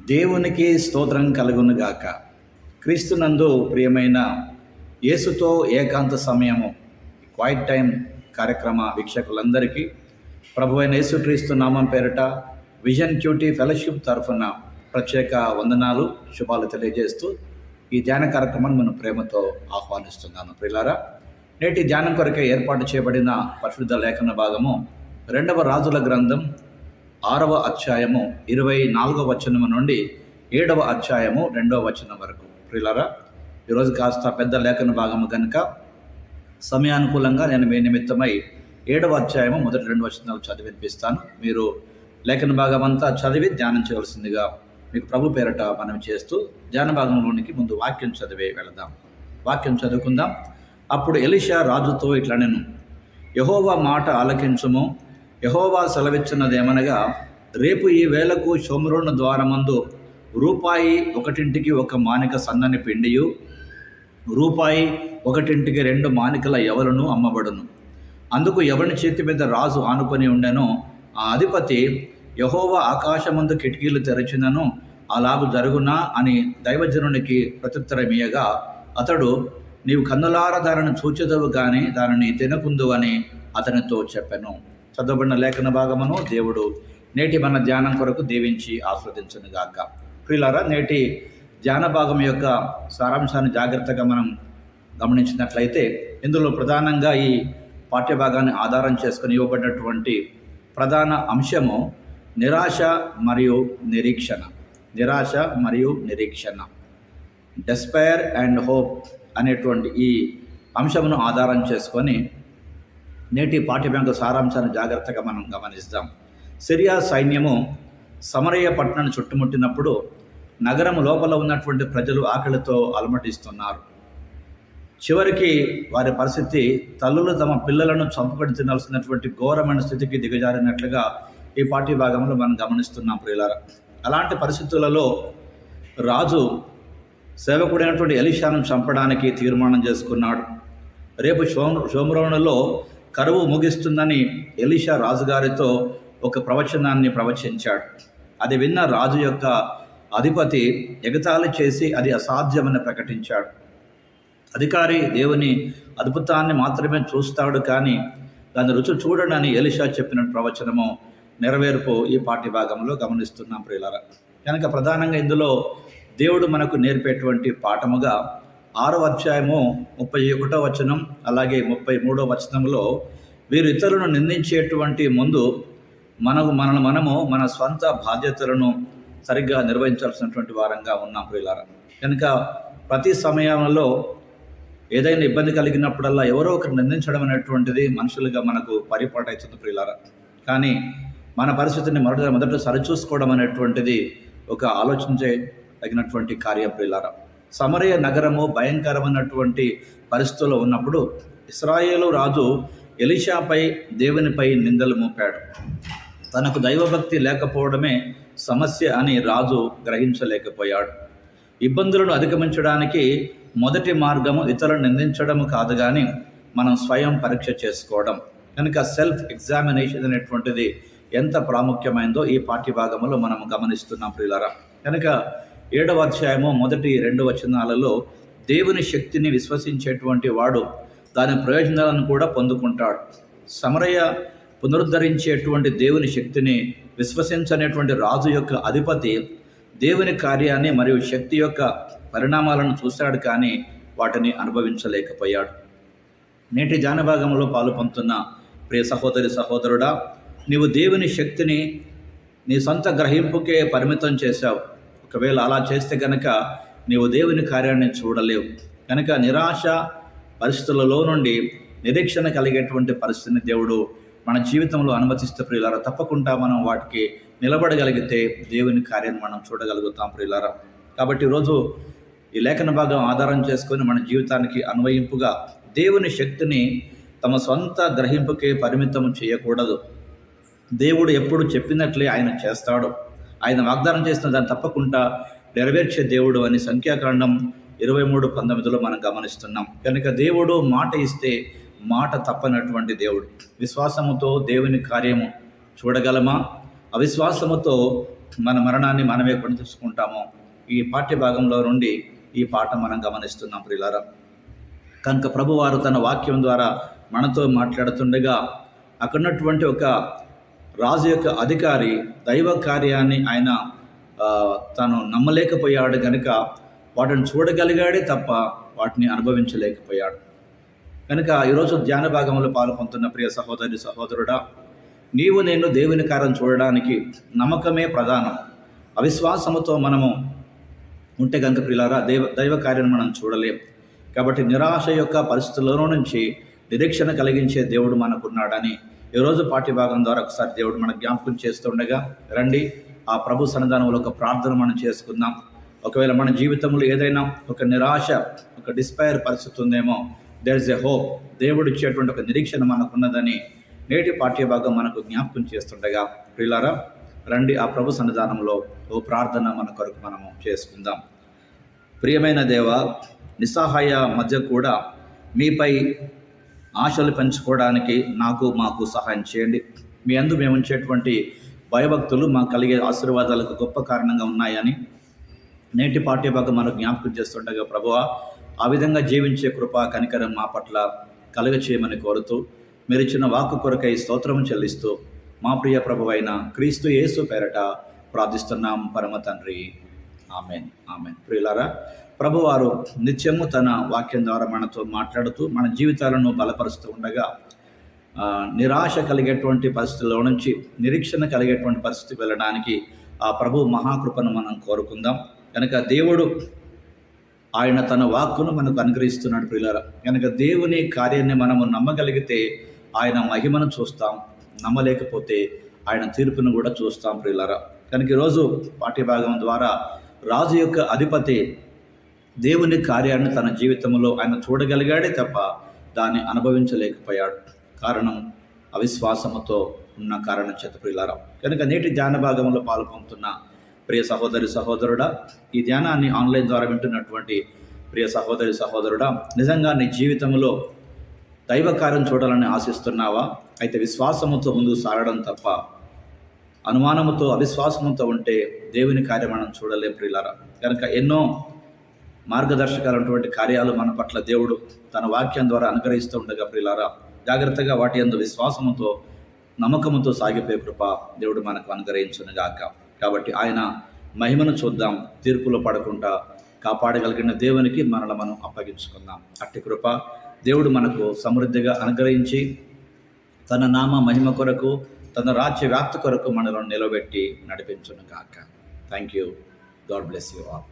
దేవునికి స్తోత్రం కలుగునుగాక. క్రీస్తునందు ప్రియమైన యేసుతో ఏకాంత సమయము క్వైట్ టైం కార్యక్రమ వీక్షకులందరికీ ప్రభువైన యేసుక్రీస్తు నామం పేరిట విజన్ క్యూటీ ఫెలోషిప్ తరఫున ప్రత్యేక వందనాలు శుభాలు తెలియజేస్తూ ఈ ధ్యాన కార్యక్రమాన్ని మనం ప్రేమతో ఆహ్వానిస్తున్నాను. ప్రియులారా, నేటి ధ్యానం కొరకే ఏర్పాటు చేయబడిన పరిశుద్ధ లేఖన భాగము 2వ రాజుల గ్రంథం 6వ అధ్యాయము 24వ వచనము నుండి 7వ అధ్యాయము 2వ వచనం వరకు. ప్రియులారా, ఈరోజు కాస్త పెద్ద లేఖన భాగము కనుక సమయానుకూలంగా నేను మీ నిమిత్తమై 7వ అధ్యాయము మొదటి 2 వచనాలు చదివినిపిస్తాను. మీరు లేఖన భాగం అంతా చదివి ధ్యానం చేయవలసిందిగా మీకు ప్రభు పేరట మనం చేస్తూ ధ్యాన భాగంలోనికి ముందు వాక్యం చదివే వెళదాం. వాక్యం చదువుకుందాం. అప్పుడు ఎలీషా రాజుతో ఇట్లనెను, యెహోవా మాట ఆలకించుము. యెహోవా సెలవిచ్చినదేమనగా, రేపు ఈ వేళకు షోమ్రోను ద్వారమందు రూపాయి 1 ఒక మానిక సన్నని పిండియు, రూపాయి 1 2 మానికల యవలును అమ్మబడును. అందుకు ఎవరిని చేతి మీద రాజు ఆనుకొని ఉండెనో ఆ అధిపతి, యెహోవా ఆకాశమందు కిటికీలు తెరచినను అలాగు జరుగునా అని దైవజనునికి ప్రత్యుత్తరమియగా, అతడు, నీవు కన్నులార దానిని చూచెదవు కానీ దానిని తినకుందు అని అతనితో చెప్పెను. చదవబడిన లేఖన భాగమును దేవుడు నేటి మన ధ్యానం కొరకు దీవించి ఆస్వాదించునుగాక. ప్రియులారా, నేటి ధ్యాన భాగం యొక్క సారాంశాన్ని జాగ్రత్తగా మనం గమనించినట్లయితే ఇందులో ప్రధానంగా ఈ పాఠ్యభాగాన్ని ఆధారం చేసుకుని ఇవ్వబడినటువంటి ప్రధాన అంశము నిరాశ మరియు నిరీక్షణ. నిరాశ మరియు నిరీక్షణ, డెస్పైర్ అండ్ హోప్ అనేటువంటి ఈ అంశమును ఆధారం చేసుకొని నేటి పాఠ్యభాగ సారాంశాన్ని జాగ్రత్తగా మనం గమనిస్తాం. సిరియా సైన్యము సమరయ పట్టణాన్ని చుట్టుముట్టినప్పుడు నగరం లోపల ఉన్నటువంటి ప్రజలు ఆకలితో అలమటిస్తున్నారు. చివరికి వారి పరిస్థితి తల్లులు తమ పిల్లలను చంపుకొని తినాల్సినటువంటి ఘోరమైన స్థితికి దిగజారినట్లుగా ఈ పాఠ్యభాగంలో మనం గమనిస్తున్నాం. ప్రియులారా, అలాంటి పరిస్థితులలో రాజు సేవకుడైనటువంటి ఎలీషాను చంపడానికి తీర్మానం చేసుకున్నాడు. రేపు షోమ్రోనులో కరువు ముగిస్తుందని ఎలీషా రాజుగారితో ఒక ప్రవచనాన్ని ప్రవచించాడు. అది విన్న రాజు యొక్క అధిపతి ఎగతాళి చేసి అది అసాధ్యమని ప్రకటించాడు. అధికారి దేవుని అద్భుతాన్ని మాత్రమే చూస్తాడు కానీ దాని రుచి చూడడని ఎలీషా చెప్పిన ప్రవచనము నెరవేర్పు ఈ పాఠ్యభాగంలో గమనిస్తున్నాం. ప్రియులారా, కనుక ప్రధానంగా ఇందులో దేవుడు మనకు నేర్పేటువంటి పాఠముగా 6వ అధ్యాయము 31వ వచనం అలాగే 33వ వచనంలో, వీరు ఇతరులను నిందించేటువంటి ముందు మనము మన స్వంత బాధ్యతలను సరిగ్గా నిర్వహించాల్సినటువంటి వారంగా ఉన్నాం. ప్రియులారా, కనుక ప్రతి సమయంలో ఏదైనా ఇబ్బంది కలిగినప్పుడల్లా ఎవరో ఒకరు నిందించడం అనేటువంటిది మనుషులుగా మనకు పరిపాటు అవుతుంది. ప్రియులారా, కానీ మన పరిస్థితిని మొదట సరిచూసుకోవడం అనేటువంటిది ఒక ఆలోచించే తగినటువంటి కార్యం. ప్రియులారా, సమరయ నగరము భయంకరమైనటువంటి పరిస్థితుల్లో ఉన్నప్పుడు ఇశ్రాయేలు రాజు ఎలీషాపై దేవునిపై నిందలు మోపాడు. తనకు దైవభక్తి లేకపోవడమే సమస్య అని రాజు గ్రహించలేకపోయాడు. ఇబ్బందులను అధిగమించడానికి మొదటి మార్గము ఇతరులను నిందించడం కాదు కానీ మనం స్వయం పరీక్ష చేసుకోవడం. కనుక సెల్ఫ్ ఎగ్జామినేషన్ అనేటువంటిది ఎంత ప్రాముఖ్యమైందో ఈ పాఠ్యభాగంలో మనం గమనిస్తున్నాం. ప్రియులారా, కనుక 7వ అధ్యాయము మొదటి 2 వచనాలలో దేవుని శక్తిని విశ్వసించేటువంటి వాడు దాని ప్రయోజనాలను కూడా పొందుకుంటాడు. సమరయ పునరుద్ధరించేటువంటి దేవుని శక్తిని విశ్వసించనేటువంటి రాజు యొక్క అధిపతి దేవుని కార్యాన్ని మరియు శక్తి యొక్క పరిణామాలను చూశాడు కానీ వాటిని అనుభవించలేకపోయాడు. నేటి ధ్యానభాగంలో పాలుపొందుతున్న ప్రియ సహోదరి సహోదరుడా, నీవు దేవుని శక్తిని నీ సొంత గ్రహింపుకే పరిమితం చేశావు. ఒకవేళ అలా చేస్తే కనుక నీవు దేవుని కార్యాన్ని చూడలేవు. కనుక నిరాశ పరిస్థితులలో నుండి నిరీక్షణ కలిగేటువంటి పరిస్థితిని దేవుడు మన జీవితంలో అనుమతిస్తే ప్రియులారా, తప్పకుండా మనం వాటికి నిలబడగలిగితే దేవుని కార్యాన్ని మనం చూడగలుగుతాం. ప్రియులారా, కాబట్టి ఈరోజు ఈ లేఖన భాగం ఆధారం చేసుకొని మన జీవితానికి అన్వయింపుగా దేవుని శక్తిని తమ సొంత గ్రహింపుకే పరిమితం చేయకూడదు. దేవుడు ఎప్పుడు చెప్పినట్లే ఆయన చేస్తాడు. ఆయన వాగ్దానం చేసిన దాన్ని తప్పకుండా నెరవేర్చే దేవుడు అని సంఖ్యాకాండం 23:19లో మనం గమనిస్తున్నాం. కనుక దేవుడు మాట ఇస్తే మాట తప్పనటువంటి దేవుడు. విశ్వాసముతో దేవుని కార్యము చూడగలమా? అవిశ్వాసముతో మన మరణాన్ని మనమే కొని తెచ్చుకుంటామో ఈ పాఠ్య భాగంలో నుండి ఈ పాట మనం గమనిస్తున్నాం ప్రియులారా. కనుక ప్రభువారు తన వాక్యం ద్వారా మనతో మాట్లాడుతుండగా అక్కడున్నటువంటి ఒక రాజు యొక్క అధికారి దైవ కార్యాన్ని ఆయన తాను నమ్మలేకపోయాడు కనుక వాటిని చూడగలిగాడే తప్ప వాటిని అనుభవించలేకపోయాడు. కనుక ఈరోజు ధ్యాన భాగంలో పాల్పొందుతున్న ప్రియ సహోదరి సహోదరుడా, నీవు నేను దేవుని కార్యం చూడడానికి నమ్మకమే ప్రధానం. అవిశ్వాసముతో మనము ఉంటే కనుక ప్రియులారా దైవ కార్యాన్ని మనం చూడలేం. కాబట్టి నిరాశ యొక్క పరిస్థితుల్లో నుంచి నిరీక్షణ కలిగించే దేవుడు మనకున్నాడని ఈరోజు పాఠ్యభాగం ద్వారా ఒకసారి దేవుడు మనకు జ్ఞాపకం చేస్తుండగా రండి ఆ ప్రభు సన్నిధానంలో ఒక ప్రార్థన మనం చేసుకుందాం. ఒకవేళ మన జీవితంలో ఏదైనా ఒక నిరాశ, ఒక డిస్పైర్ పరిస్థితి ఉందేమో, దేర్ ఇస్ ఎ హోప్, దేవుడు ఇచ్చేటువంటి ఒక నిరీక్షణ మనకున్నదని నేటి పాఠ్యభాగం మనకు జ్ఞాపకం చేస్తుండగా ప్రియులారా రండి ఆ ప్రభు సన్నిధానంలో ఓ ప్రార్థన మన కొరకు మనము చేసుకుందాం. ప్రియమైన దేవ, నిస్సహాయ మధ్య కూడా మీపై ఆశలు పెంచుకోవడానికి మాకు సహాయం చేయండి. మీ అందు మేము ఉంచేటువంటి భయభక్తులు మాకు కలిగే ఆశీర్వాదాలకు గొప్ప కారణంగా ఉన్నాయని నేటి పాఠ్యభాగం మనకు జ్ఞాపకం చేస్తుండగా ప్రభువా ఆ విధంగా జీవించే కృప కనికరం మా పట్ల కలుగచేయమని కోరుతూ మీరు ఇచ్చిన వాక్కు కొరకై స్తోత్రం చెల్లిస్తూ మా ప్రియ ప్రభువైన క్రీస్తు యేసు పేరట ప్రార్థిస్తున్నాం పరమ తండ్రి. Amen amen. ప్రియులారా, ప్రభువారు నిత్యము తన వాక్యం ద్వారా మనతో మాట్లాడుతూ మన జీవితాలను బలపరుస్తూ ఉండగా నిరాశ కలిగేటువంటి పరిస్థితుల్లో నుంచి నిరీక్షణ కలిగేటువంటి పరిస్థితి వెళ్ళడానికి ఆ ప్రభు మహాకృపను మనం కోరుకుందాం. కనుక దేవుడు ఆయన తన వాక్కును మనకు అనుగ్రహిస్తున్నాడు ప్రియులారా. కనుక దేవుని కార్యాన్ని మనము నమ్మగలిగితే ఆయన మహిమను చూస్తాం, నమ్మలేకపోతే ఆయన తీర్పును కూడా చూస్తాం ప్రియులారా. కనుక ఈరోజు పాఠ్యభాగం ద్వారా రాజు యొక్క అధిపతి దేవుని కార్యాన్ని తన జీవితంలో ఆయన చూడగలిగాడే తప్ప దాన్ని అనుభవించలేకపోయాడు. కారణం అవిశ్వాసముతో ఉన్న కారణం చేత ప్రియులారా. కనుక నేటి ధ్యాన భాగంలో పాల్పొందుతున్న ప్రియ సహోదరి సహోదరుడా, ఈ ధ్యానాన్ని ఆన్లైన్ ద్వారా వింటున్నటువంటి ప్రియ సహోదరి సహోదరుడా, నిజంగా నీ జీవితంలో దైవ కార్యం చూడాలని ఆశిస్తున్నావా? అయితే విశ్వాసముతో ముందుకు సాగడం తప్ప అనుమానముతో అవిశ్వాసముతో ఉంటే దేవుని కార్యం మనం చూడలేం ప్రియులారా. కనుక ఎన్నో మార్గదర్శకాలైనటువంటి కార్యాలు మన పట్ల దేవుడు తన వాక్యం ద్వారా అనుగ్రహిస్తూ ఉండగా ప్రియులారా జాగ్రత్తగా వాటి యందు విశ్వాసముతో నమ్మకముతో సాగిపోయే కృప దేవుడు మనకు అనుగ్రహించునుగాక. కాబట్టి ఆయన మహిమను చూద్దాం, తీర్పులో పడకుండా కాపాడగలిగిన దేవునికి మనల్ని మనం అప్పగించుకుందాం. అట్టి కృప దేవుడు మనకు సమృద్ధిగా అనుగ్రహించి తన నామ మహిమ కొరకు, తన రాజ్య వ్యాప్తి కొరకు మనలో నిలబెట్టి నడిపించునుగాక. Thank you. God bless you all.